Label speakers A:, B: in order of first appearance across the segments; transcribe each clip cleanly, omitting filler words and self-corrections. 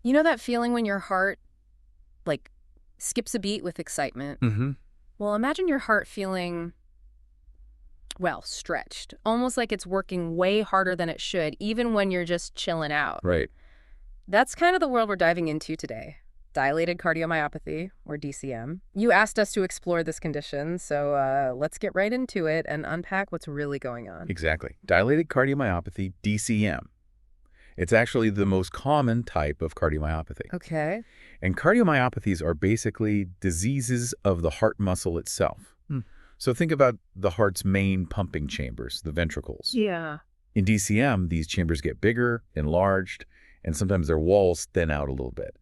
A: You know that feeling when your heart, like, skips a beat with excitement?
B: Hmm.
A: Well, imagine your heart feeling, well, stretched, almost like it's working way harder than it should, even when you're just chilling out.
B: Right.
A: That's kind of the world we're diving into today. Dilated cardiomyopathy, or DCM. You asked us to explore this condition, so let's get right into it and unpack what's really going on.
B: Exactly. Dilated cardiomyopathy, DCM. It's actually the most common type of cardiomyopathy.
A: Okay.
B: And cardiomyopathies are basically diseases of the heart muscle itself. So think about the heart's main pumping chambers, the ventricles.
A: Yeah.
B: In DCM, these chambers get bigger, enlarged, and sometimes their walls thin out a little bit,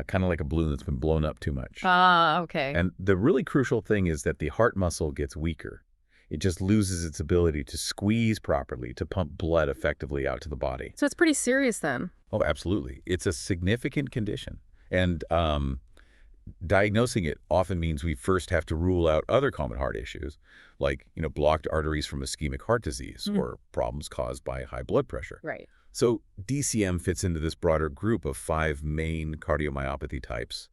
B: kind of like a balloon that's been blown up too much.
A: Ah, okay.
B: And the really crucial thing is that the heart muscle gets weaker. It just loses its ability to squeeze properly, to pump blood effectively out to the body.
A: So it's pretty serious then.
B: Oh, absolutely. It's a significant condition. And diagnosing it often means we first have to rule out other common heart issues, like, blocked arteries from ischemic heart disease or problems caused by high blood pressure.
A: Right.
B: So DCM fits into this broader group of 5 main cardiomyopathy types.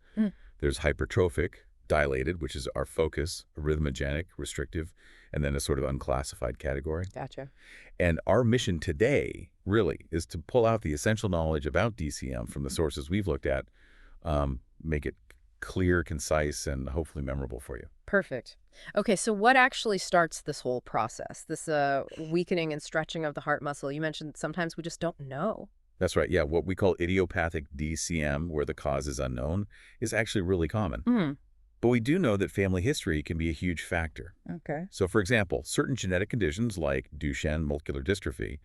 B: There's hypertrophic, dilated, which is our focus, arrhythmogenic, restrictive, and then a sort of unclassified category.
A: Gotcha.
B: And our mission today, really, is to pull out the essential knowledge about DCM from the sources we've looked at, make it clear, concise, and hopefully memorable for you.
A: Perfect. Okay, so what actually starts this whole process, this weakening and stretching of the heart muscle? You mentioned sometimes we just don't know.
B: That's right. Yeah, what we call idiopathic DCM, where the cause is unknown, is actually really common. But we do know that family history can be a huge factor.
A: Okay.
B: So, for example, certain genetic conditions like Duchenne muscular dystrophy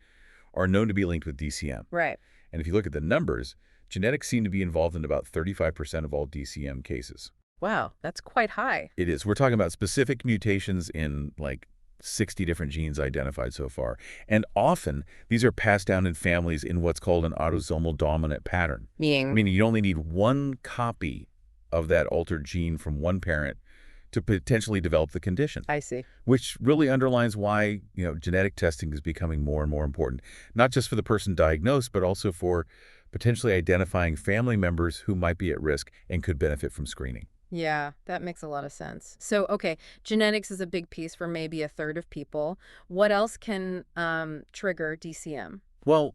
B: are known to be linked with DCM.
A: Right.
B: And if you look at the numbers, genetics seem to be involved in about 35% of all DCM cases.
A: Wow, that's quite high.
B: It is. We're talking about specific mutations in like 60 different genes identified so far. And often, these are passed down in families in what's called an autosomal dominant pattern.
A: Meaning,
B: You only need one copy of that altered gene from one parent to potentially develop the condition,
A: I see.
B: which really underlines why, genetic testing is becoming more and more important, not just for the person diagnosed, but also for potentially identifying family members who might be at risk and could benefit from screening.
A: Yeah, that makes a lot of sense. So, okay, genetics is a big piece for maybe a third of people. What else can trigger DCM?
B: Well,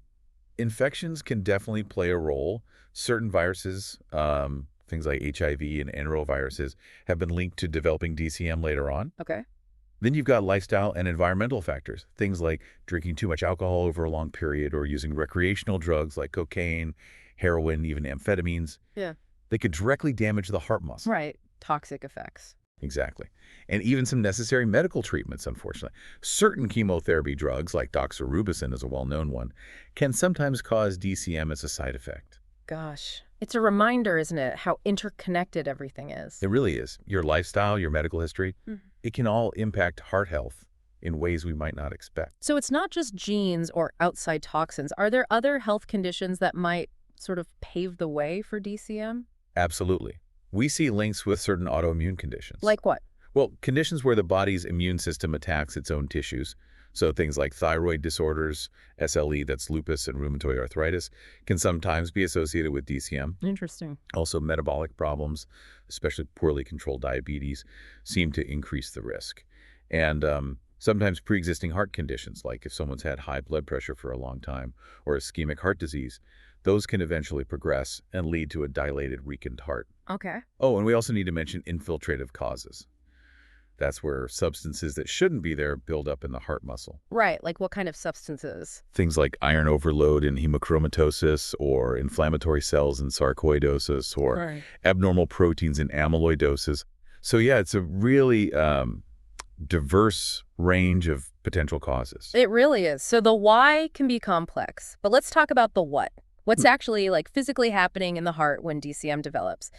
B: infections can definitely play a role. Certain viruses, things like HIV and enteroviruses, have been linked to developing DCM later on.
A: Okay.
B: Then you've got lifestyle and environmental factors, things like drinking too much alcohol over a long period or using recreational drugs like cocaine, heroin, even amphetamines.
A: Yeah.
B: They could directly damage the heart muscle.
A: Right. Toxic effects.
B: Exactly. And even some necessary medical treatments, unfortunately. Certain chemotherapy drugs, like doxorubicin is a well-known one, can sometimes cause DCM as a side effect.
A: Gosh. It's a reminder, isn't it, how interconnected everything is.
B: It really is. Your lifestyle, your medical history, it can all impact heart health in ways we might not expect.
A: So it's not just genes or outside toxins. Are there other health conditions that might sort of pave the way for DCM?
B: Absolutely. We see links with certain autoimmune conditions.
A: Like what?
B: Well, conditions where the body's immune system attacks its own tissues. So things like thyroid disorders, SLE, that's lupus and rheumatoid arthritis, can sometimes be associated with DCM.
A: Interesting.
B: Also, metabolic problems, especially poorly controlled diabetes, seem to increase the risk. And sometimes pre-existing heart conditions, like if someone's had high blood pressure for a long time or ischemic heart disease, those can eventually progress and lead to a dilated, weakened heart.
A: Okay.
B: Oh, and we also need to mention infiltrative causes. That's where substances that shouldn't be there build up in the heart muscle.
A: Right. Like what kind of substances?
B: Things like iron overload in haemochromatosis or inflammatory cells in sarcoidosis or
A: Right.
B: abnormal proteins in amyloidosis. So yeah, it's a really diverse range of potential causes.
A: It really is. So the why can be complex, but let's talk about the what. What's actually like physically happening in the heart when DCM develops?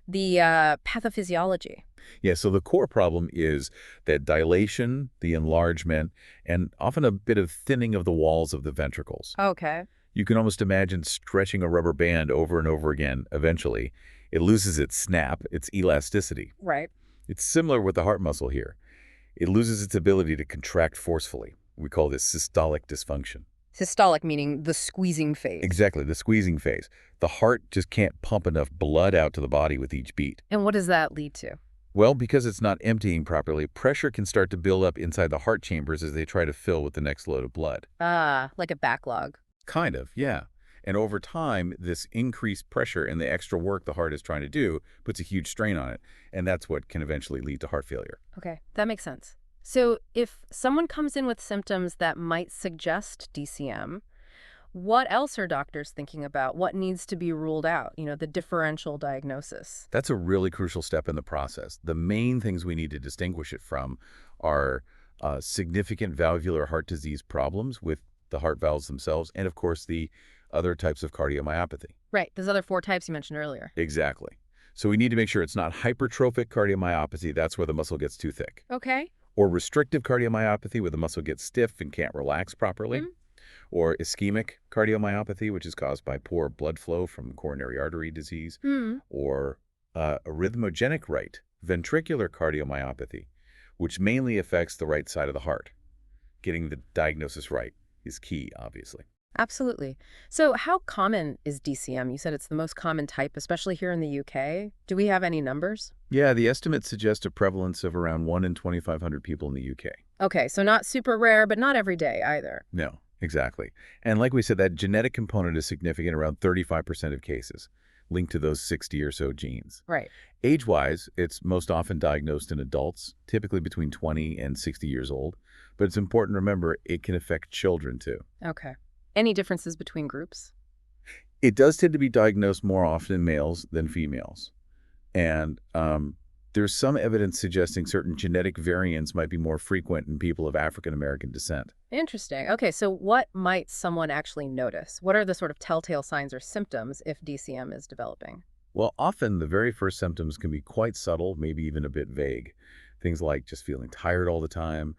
A: The pathophysiology.
B: Yeah, so the core problem is that dilation, the enlargement, and often a bit of thinning of the walls of the ventricles.
A: Okay.
B: You can almost imagine stretching a rubber band over and over again. Eventually, it loses its snap, its elasticity.
A: Right.
B: It's similar with the heart muscle here. It loses its ability to contract forcefully. We call this systolic dysfunction.
A: Systolic meaning the squeezing phase.
B: Exactly, the squeezing phase. The heart just can't pump enough blood out to the body with each beat.
A: And what does that lead to?
B: Well, because it's not emptying properly, pressure can start to build up inside the heart chambers as they try to fill with the next load of blood.
A: Ah, like a backlog.
B: Kind of, yeah. And over time, this increased pressure and the extra work the heart is trying to do puts a huge strain on it. And that's what can eventually lead to heart failure.
A: Okay, that makes sense. So if someone comes in with symptoms that might suggest DCM, what else are doctors thinking about? What needs to be ruled out? The differential diagnosis.
B: That's a really crucial step in the process. The main things we need to distinguish it from are significant valvular heart disease problems with the heart valves themselves, and of course the other types of cardiomyopathy.
A: Right, those other 4 types you mentioned earlier.
B: Exactly. So we need to make sure it's not hypertrophic cardiomyopathy, that's where the muscle gets too thick.
A: Okay.
B: Or restrictive cardiomyopathy, where the muscle gets stiff and can't relax properly. Or ischemic cardiomyopathy, which is caused by poor blood flow from coronary artery disease. Or arrhythmogenic right ventricular cardiomyopathy, which mainly affects the right side of the heart. Getting the diagnosis right is key, obviously.
A: Absolutely. So how common is DCM? You said it's the most common type, especially here in the UK. Do we have any numbers?
B: Yeah, the estimates suggest a prevalence of around 1 in 2,500 people in the UK.
A: Okay, so not super rare, but not every day either.
B: No, exactly. And like we said, that genetic component is significant around 35% of cases, linked to those 60 or so genes.
A: Right.
B: Age-wise, it's most often diagnosed in adults, typically between 20 and 60 years old. But it's important to remember it can affect children too.
A: Okay. Any differences between groups?
B: It does tend to be diagnosed more often in males than females. And there's some evidence suggesting certain genetic variants might be more frequent in people of African-American descent.
A: Interesting. Okay, so what might someone actually notice? What are the sort of telltale signs or symptoms if DCM is developing?
B: Well, often the very first symptoms can be quite subtle, maybe even a bit vague. Things like just feeling tired all the time,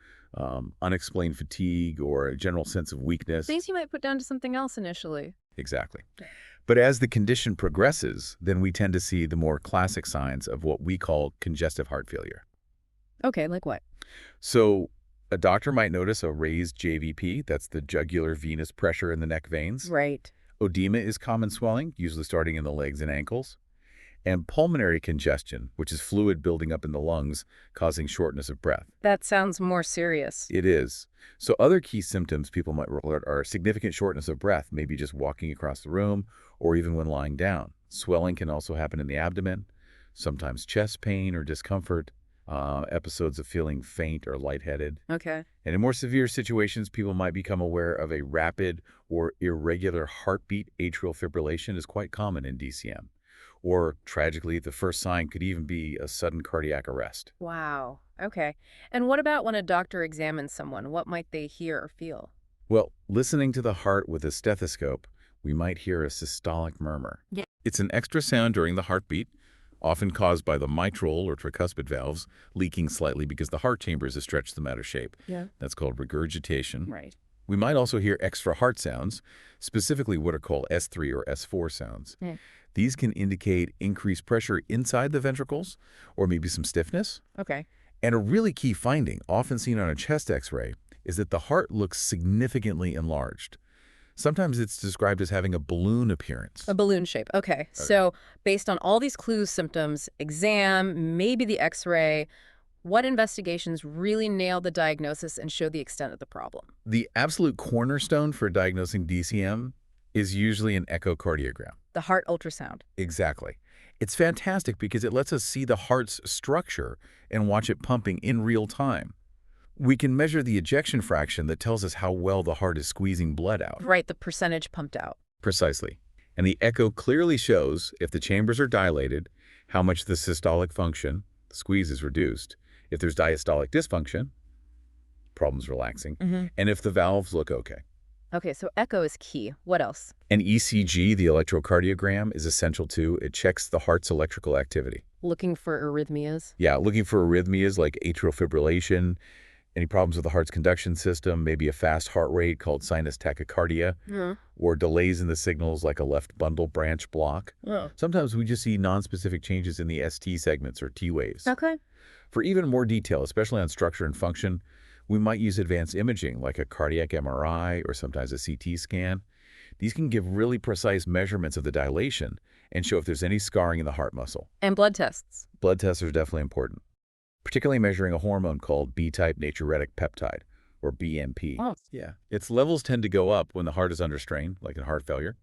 B: unexplained fatigue, or a general sense of weakness.
A: Things you might put down to something else initially.
B: Exactly. But as the condition progresses, then we tend to see the more classic signs of what we call congestive heart failure.
A: Okay, like what?
B: So a doctor might notice a raised JVP, that's the jugular venous pressure in the neck veins.
A: Right.
B: Edema is common swelling, usually starting in the legs and ankles. And pulmonary congestion, which is fluid building up in the lungs, causing shortness of breath.
A: That sounds more serious.
B: It is. So other key symptoms people might report are significant shortness of breath, maybe just walking across the room, or even when lying down. Swelling can also happen in the abdomen, sometimes chest pain or discomfort, episodes of feeling faint or lightheaded.
A: Okay.
B: And in more severe situations, people might become aware of a rapid or irregular heartbeat. Atrial fibrillation is quite common in DCM. Or, tragically, the first sign could even be a sudden cardiac arrest.
A: Wow. Okay. And what about when a doctor examines someone? What might they hear or feel?
B: Well, listening to the heart with a stethoscope, we might hear a systolic murmur.
A: Yeah.
B: It's an extra sound during the heartbeat, often caused by the mitral or tricuspid valves leaking slightly because the heart chambers have stretched them out of shape.
A: Yeah.
B: That's called regurgitation.
A: Right.
B: We might also hear extra heart sounds, specifically what are called S3 or S4 sounds.
A: Yeah.
B: These can indicate increased pressure inside the ventricles or maybe some stiffness.
A: Okay.
B: And a really key finding, often seen on a chest x-ray, is that the heart looks significantly enlarged. Sometimes it's described as having a balloon appearance.
A: A balloon shape. Okay. So based on all these clues, symptoms, exam, maybe the x-ray, what investigations really nail the diagnosis and show the extent of the problem?
B: The absolute cornerstone for diagnosing DCM is usually an echocardiogram.
A: The heart ultrasound.
B: Exactly. It's fantastic because it lets us see the heart's structure and watch it pumping in real time. We can measure the ejection fraction that tells us how well the heart is squeezing blood out.
A: Right, the percentage pumped out.
B: Precisely. And the echo clearly shows if the chambers are dilated, how much the systolic function, the squeeze, is reduced. If there's diastolic dysfunction, problems relaxing, and if the valves look okay.
A: Okay, so echo is key. What else?
B: An ECG, the electrocardiogram, is essential too. It checks the heart's electrical activity.
A: Looking for arrhythmias?
B: Yeah, looking for arrhythmias like atrial fibrillation, any problems with the heart's conduction system, maybe a fast heart rate called sinus tachycardia, or delays in the signals like a left bundle branch block. Sometimes we just see nonspecific changes in the ST segments or T waves.
A: Okay.
B: For even more detail, especially on structure and function, We might use advanced imaging like a cardiac MRI or sometimes a CT scan. These can give really precise measurements of the dilation and show if there's any scarring in the heart muscle.
A: And blood tests.
B: Blood tests are definitely important, particularly measuring a hormone called B-type natriuretic peptide, or BNP.
A: Oh,
B: Yeah. Its levels tend to go up when the heart is under strain, like in heart failure.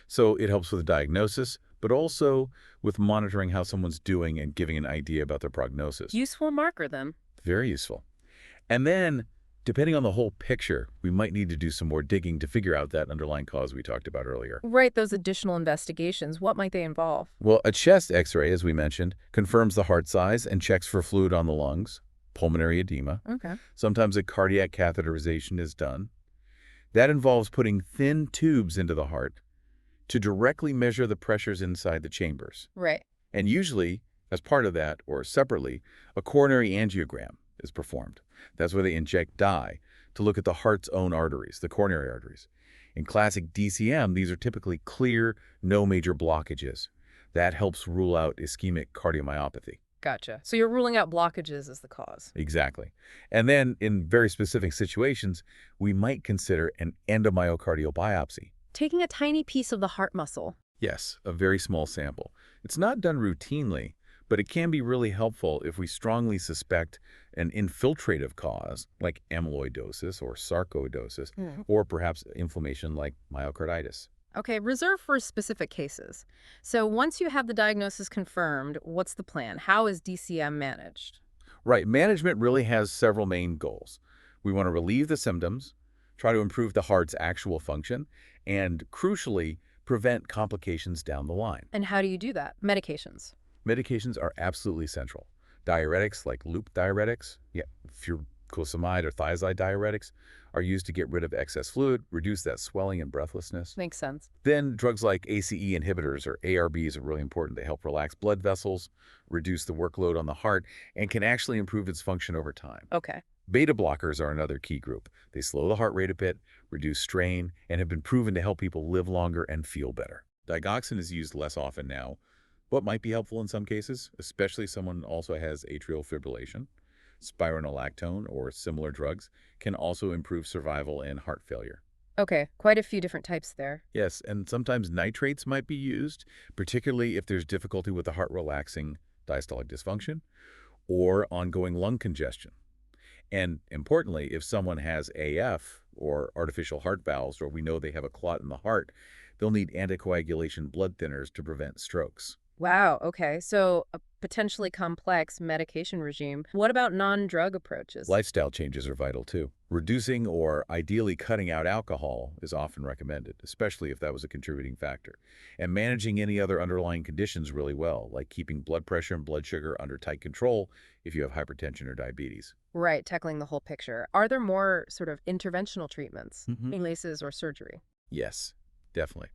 B: So it helps with diagnosis, but also with monitoring how someone's doing and giving an idea about their prognosis.
A: useful marker then.
B: Very useful. And then, depending on the whole picture, we might need to do some more digging to figure out that underlying cause we talked about earlier.
A: Right, those additional investigations, what might they involve?
B: Well, a chest X-ray, as we mentioned, confirms the heart size and checks for fluid on the lungs, pulmonary edema.
A: Okay.
B: Sometimes a cardiac catheterization is done. That involves putting thin tubes into the heart to directly measure the pressures inside the chambers.
A: Right.
B: And usually, as part of that, or separately, a coronary angiogram is performed. That's where they inject dye to look at the heart's own arteries, the coronary arteries. In classic DCM, these are typically clear, no major blockages. That helps rule out ischemic cardiomyopathy.
A: Gotcha. So you're ruling out blockages as the cause.
B: Exactly. And then, in very specific situations, we might consider an endomyocardial biopsy.
A: Taking a tiny piece of the heart muscle.
B: Yes, a very small sample. It's not done routinely, but it can be really helpful if we strongly suspect an infiltrative cause, like amyloidosis or sarcoidosis, or perhaps inflammation like myocarditis.
A: Okay, reserved for specific cases. So once you have the diagnosis confirmed, what's the plan? How is DCM managed?
B: Right, management really has several main goals. We want to relieve the symptoms, try to improve the heart's actual function, and crucially, prevent complications down the line.
A: And how do you do that? Medications.
B: Medications are absolutely central. Diuretics like loop diuretics, furosemide or thiazide diuretics, are used to get rid of excess fluid, reduce that swelling and breathlessness.
A: Makes sense.
B: Then drugs like ACE inhibitors or ARBs are really important. They help relax blood vessels, reduce the workload on the heart, and can actually improve its function over time.
A: Okay.
B: Beta blockers are another key group. They slow the heart rate a bit, reduce strain, and have been proven to help people live longer and feel better. Digoxin is used less often now, but might be helpful in some cases, especially if someone also has atrial fibrillation. Spironolactone or similar drugs can also improve survival in heart failure.
A: Okay, quite a few different types there.
B: Yes, and sometimes nitrates might be used, particularly if there's difficulty with the heart relaxing diastolic dysfunction or ongoing lung congestion. And importantly, if someone has AF or artificial heart valves, or we know they have a clot in the heart, they'll need anticoagulation blood thinners to prevent strokes.
A: Wow, okay. So a potentially complex medication regime. What about non-drug approaches?
B: Lifestyle changes are vital too. Reducing or ideally cutting out alcohol is often recommended, especially if that was a contributing factor. And managing any other underlying conditions really well, like keeping blood pressure and blood sugar under tight control if you have hypertension or diabetes.
A: Right, tackling the whole picture. Are there more sort of interventional treatments,
B: Mhm.
A: laces or surgery?
B: Yes, definitely.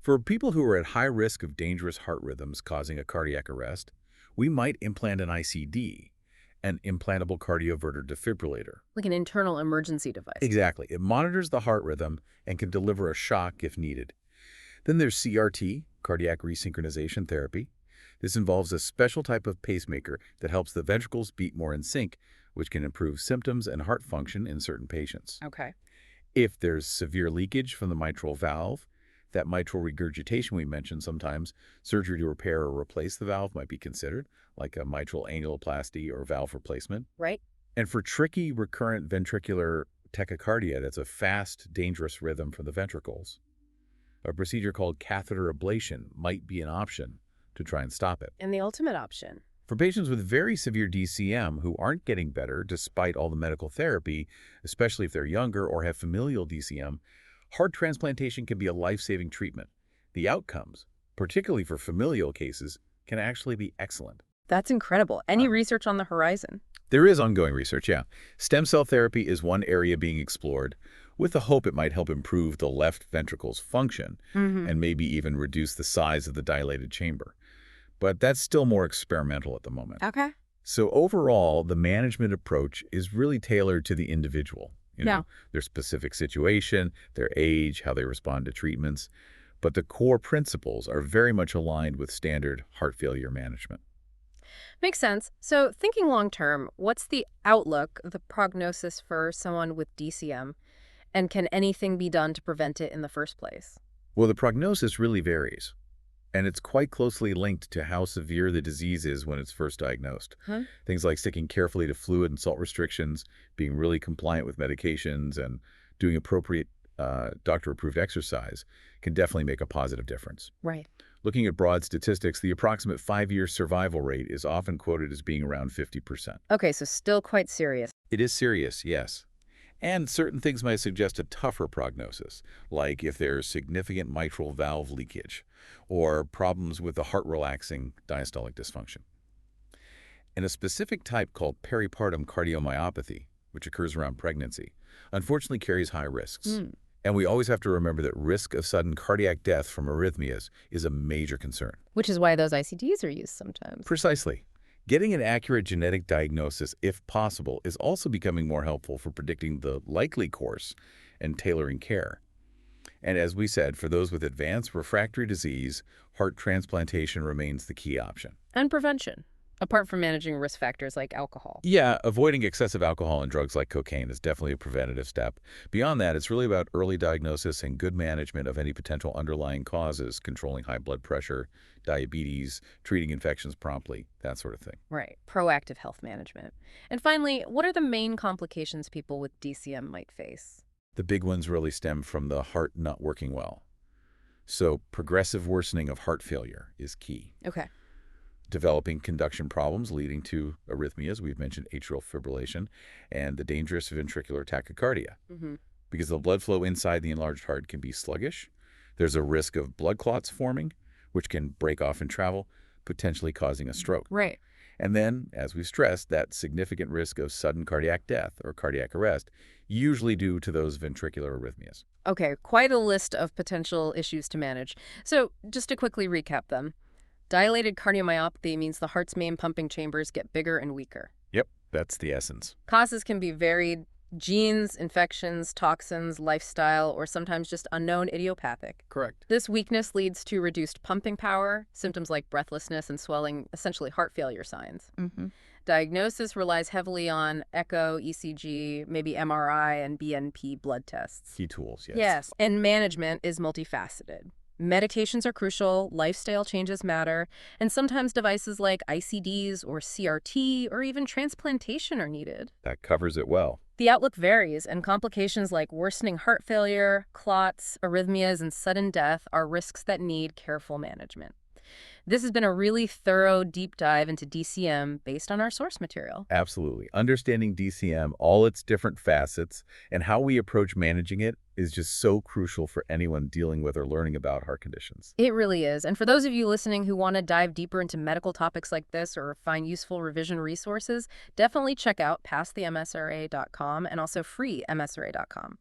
B: For people who are at high risk of dangerous heart rhythms causing a cardiac arrest, we might implant an ICD, an implantable cardioverter defibrillator.
A: Like an internal emergency device.
B: Exactly. It monitors the heart rhythm and can deliver a shock if needed. Then there's CRT, cardiac resynchronization therapy. This involves a special type of pacemaker that helps the ventricles beat more in sync, which can improve symptoms and heart function in certain patients.
A: Okay.
B: If there's severe leakage from the mitral valve, that mitral regurgitation we mentioned sometimes, surgery to repair or replace the valve might be considered, like a mitral annuloplasty or valve replacement.
A: Right?
B: And for tricky recurrent ventricular tachycardia, that's a fast, dangerous rhythm from the ventricles, a procedure called catheter ablation might be an option to try and stop it.
A: And the ultimate option.
B: For patients with very severe DCM who aren't getting better despite all the medical therapy, especially if they're younger or have familial DCM, heart transplantation can be a life-saving treatment. The outcomes, particularly for familial cases, can actually be excellent.
A: That's incredible. Any research on the horizon?
B: There is ongoing research, yeah. Stem cell therapy is one area being explored, with the hope it might help improve the left ventricle's function and maybe even reduce the size of the dilated chamber. But that's still more experimental at the moment.
A: Okay.
B: So overall, the management approach is really tailored to the individual. Their specific situation, their age, how they respond to treatments. But the core principles are very much aligned with standard heart failure management.
A: Makes sense. So thinking long term, what's the outlook, the prognosis for someone with DCM? And can anything be done to prevent it in the first place?
B: Well, the prognosis really varies, and it's quite closely linked to how severe the disease is when it's first diagnosed.
A: Huh?
B: Things like sticking carefully to fluid and salt restrictions, being really compliant with medications, and doing appropriate doctor-approved exercise can definitely make a positive difference.
A: Right.
B: Looking at broad statistics, the approximate 5-year survival rate is often quoted as being around 50%.
A: Okay, so still quite serious.
B: It is serious, yes. And certain things might suggest a tougher prognosis, like if there's significant mitral valve leakage or problems with the heart-relaxing diastolic dysfunction. And a specific type called peripartum cardiomyopathy, which occurs around pregnancy, unfortunately carries high risks. And we always have to remember that risk of sudden cardiac death from arrhythmias is a major concern.
A: Which is why those ICDs are used sometimes.
B: Precisely. Getting an accurate genetic diagnosis, if possible, is also becoming more helpful for predicting the likely course and tailoring care. And as we said, for those with advanced refractory disease, heart transplantation remains the key option.
A: And prevention, apart from managing risk factors like alcohol.
B: Yeah, avoiding excessive alcohol and drugs like cocaine is definitely a preventative step. Beyond that, it's really about early diagnosis and good management of any potential underlying causes, controlling high blood pressure, diabetes, treating infections promptly, that sort of thing.
A: Right. Proactive health management. And finally, what are the main complications people with DCM might face?
B: The big ones really stem from the heart not working well. So progressive worsening of heart failure is key.
A: Okay.
B: Developing conduction problems leading to arrhythmias, we've mentioned atrial fibrillation, and the dangerous ventricular tachycardia. Because the blood flow inside the enlarged heart can be sluggish, there's a risk of blood clots forming, which can break off and travel, potentially causing a stroke.
A: Right.
B: And then, as we've stressed, that significant risk of sudden cardiac death or cardiac arrest, usually due to those ventricular arrhythmias.
A: Okay, quite a list of potential issues to manage. So just to quickly recap them. Dilated cardiomyopathy means the heart's main pumping chambers get bigger and weaker.
B: Yep, that's the essence.
A: Causes can be varied: genes, infections, toxins, lifestyle, or sometimes just unknown idiopathic.
B: Correct.
A: This weakness leads to reduced pumping power, symptoms like breathlessness and swelling, essentially heart failure signs. Diagnosis relies heavily on echo, ECG, maybe MRI, and BNP blood tests.
B: Key tools, yes.
A: Yes, and management is multifaceted. Medications are crucial, lifestyle changes matter, and sometimes devices like ICDs or CRT or even transplantation are needed.
B: That covers it well.
A: The outlook varies, and complications like worsening heart failure, clots, arrhythmias, and sudden death are risks that need careful management. This has been a really thorough deep dive into DCM based on our source material.
B: Absolutely. Understanding DCM, all its different facets, and how we approach managing it is just so crucial for anyone dealing with or learning about heart conditions.
A: It really is. And for those of you listening who want to dive deeper into medical topics like this or find useful revision resources, definitely check out pastthemsra.com and also freemsra.com.